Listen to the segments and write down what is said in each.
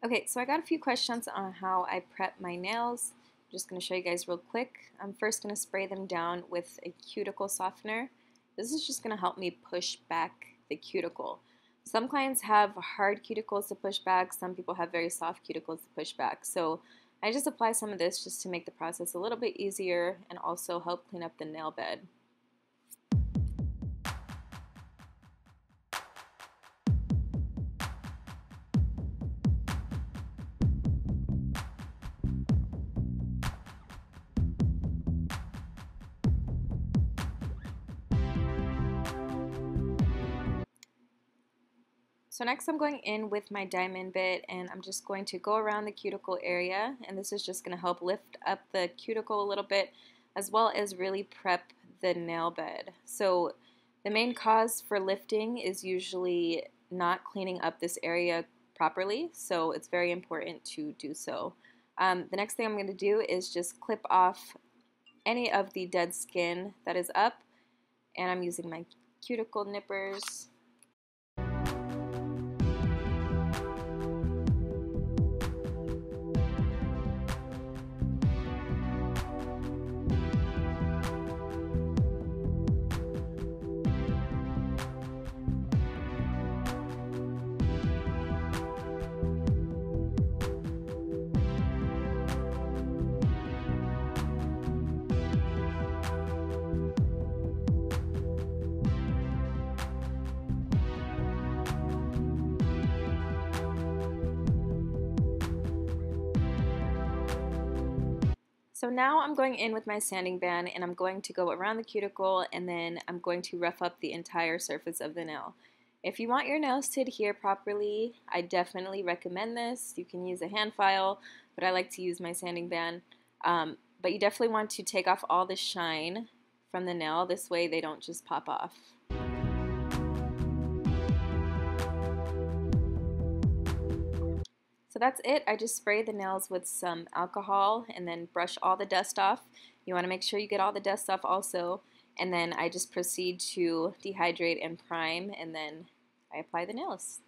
Okay, so I got a few questions on how I prep my nails. I'm just going to show you guys real quick. I'm first going to spray them down with a cuticle softener. This is just going to help me push back the cuticle. Some clients have hard cuticles to push back. Some people have very soft cuticles to push back. So I just apply some of this just to make the process a little bit easier and also help clean up the nail bed. So next I'm going in with my diamond bit and I'm just going to go around the cuticle area, and this is just going to help lift up the cuticle a little bit as well as really prep the nail bed. So the main cause for lifting is usually not cleaning up this area properly, so it's very important to do so. The next thing I'm going to do is just clip off any of the dead skin that is up, and I'm using my cuticle nippers. So now I'm going in with my sanding band and I'm going to go around the cuticle, and then I'm going to rough up the entire surface of the nail. If you want your nails to adhere properly, I definitely recommend this. You can use a hand file, but I like to use my sanding band. But you definitely want to take off all the shine from the nail. This way they don't just pop off. So that's it. I just spray the nails with some alcohol and then brush all the dust off. You want to make sure you get all the dust off also. And then I just proceed to dehydrate and prime, and then I apply the nails.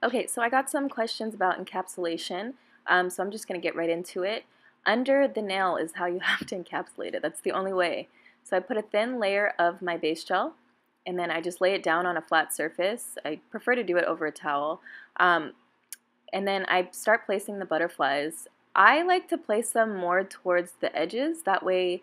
Okay, so I got some questions about encapsulation, so I'm just going to get right into it. Under the nail is how you have to encapsulate it. That's the only way. So I put a thin layer of my base gel, and then I just lay it down on a flat surface. I prefer to do it over a towel. And then I start placing the butterflies. I like to place them more towards the edges. That way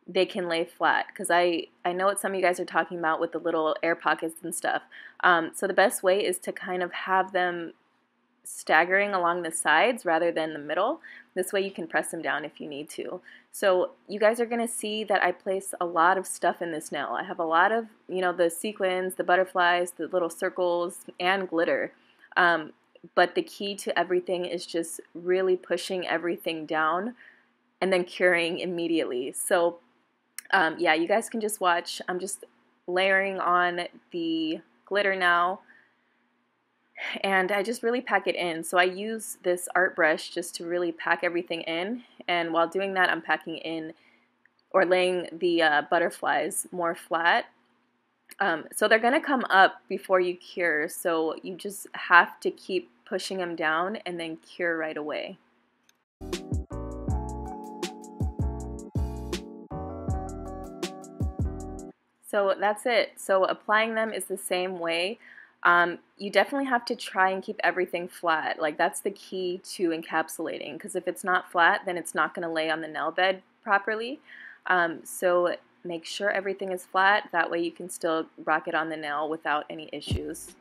they can lay flat, because I know what some of you guys are talking about with the little air pockets and stuff. So the best way is to kind of have them staggering along the sides rather than the middle. This way you can press them down if you need to. So you guys are going to see that I place a lot of stuff in this nail. I have a lot of, the sequins, the butterflies, the little circles, and glitter. But the key to everything is just really pushing everything down and then curing immediately. So yeah, you guys can just watch. I'm just layering on the glitter now, and I just really pack it in. So I use this art brush just to really pack everything in, and while doing that, I'm packing in or laying the butterflies more flat. So they're going to come up before you cure, so you just have to keep pushing them down and then cure right away. So that's it. So applying them is the same way. You definitely have to try and keep everything flat. Like, that's the key to encapsulating, because if it's not flat, then it's not going to lay on the nail bed properly. So make sure everything is flat. That way you can still rock it on the nail without any issues.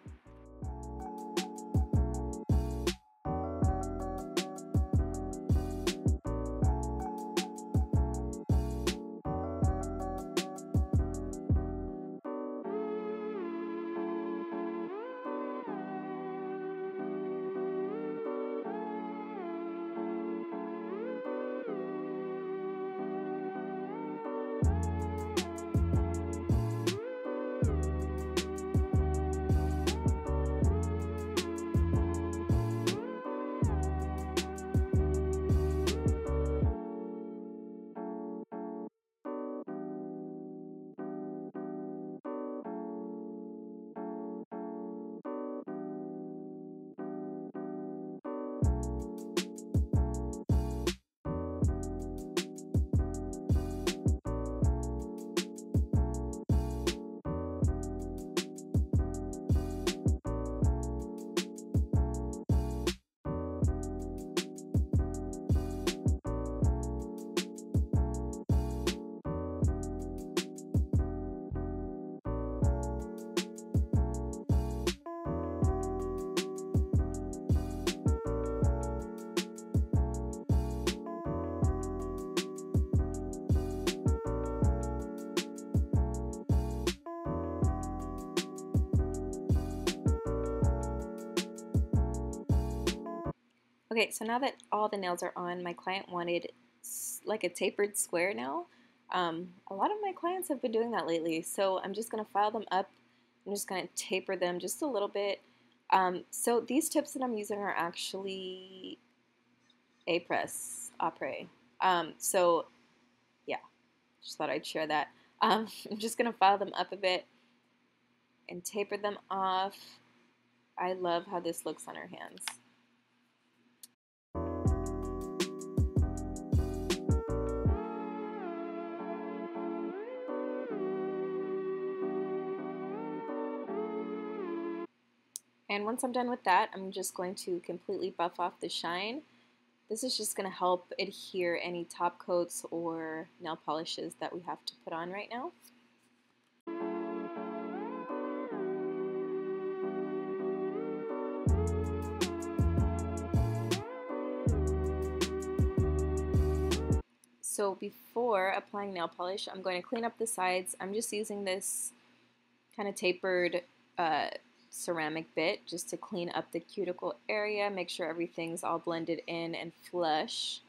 Okay, so now that all the nails are on, my client wanted like a tapered square nail. A lot of my clients have been doing that lately, so I'm just going to file them up. I'm just going to taper them just a little bit. So these tips that I'm using are actually Après. So yeah, just thought I'd share that. I'm just going to file them up a bit and taper them off. I love how this looks on our hands. And once I'm done with that, I'm just going to completely buff off the shine. This is just going to help adhere any top coats or nail polishes that we have to put on right now. So before applying nail polish, I'm going to clean up the sides. I'm just using this kind of tapered ceramic bit just to clean up the cuticle area, make sure everything's all blended in and flush.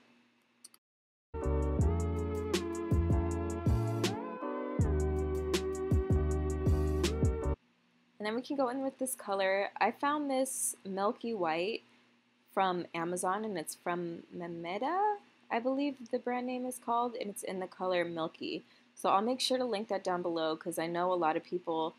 And then we can go in with this color. I found this milky white from Amazon, and it's from Memeda, I believe the brand name is called, and it's in the color Milky. So I'll make sure to link that down below, because I know a lot of people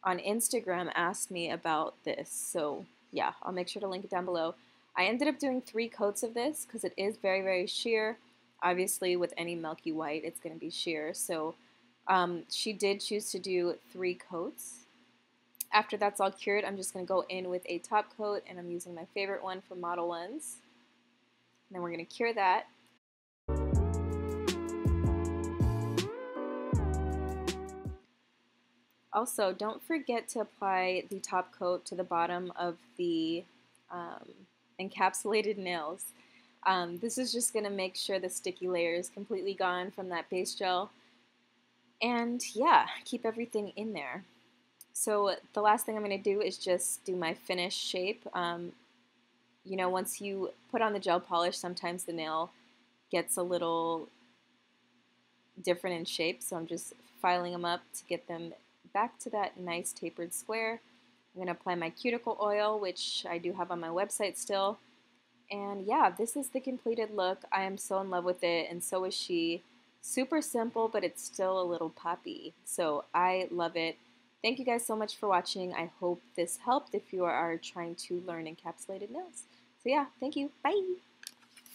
are on Instagram asked me about this. So yeah, I'll make sure to link it down below. I ended up doing 3 coats of this because it is very, very sheer. Obviously, with any milky white, it's going to be sheer. So she did choose to do 3 coats. After that's all cured, I'm just going to go in with a top coat, and I'm using my favorite one from Modelones. And then we're going to cure that. Also, don't forget to apply the top coat to the bottom of the encapsulated nails. This is just going to make sure the sticky layer is completely gone from that base gel. And yeah, keep everything in there. So the last thing I'm going to do is just do my finish shape. You know, once you put on the gel polish, sometimes the nail gets a little different in shape. So I'm just filing them up to get them back to that nice tapered square. I'm going to apply my cuticle oil, which I do have on my website still. And yeah, this is the completed look. I am so in love with it, and so is she. Super simple, but it's still a little poppy. So I love it. Thank you guys so much for watching. I hope this helped if you are trying to learn encapsulated nails. So yeah, thank you. Bye!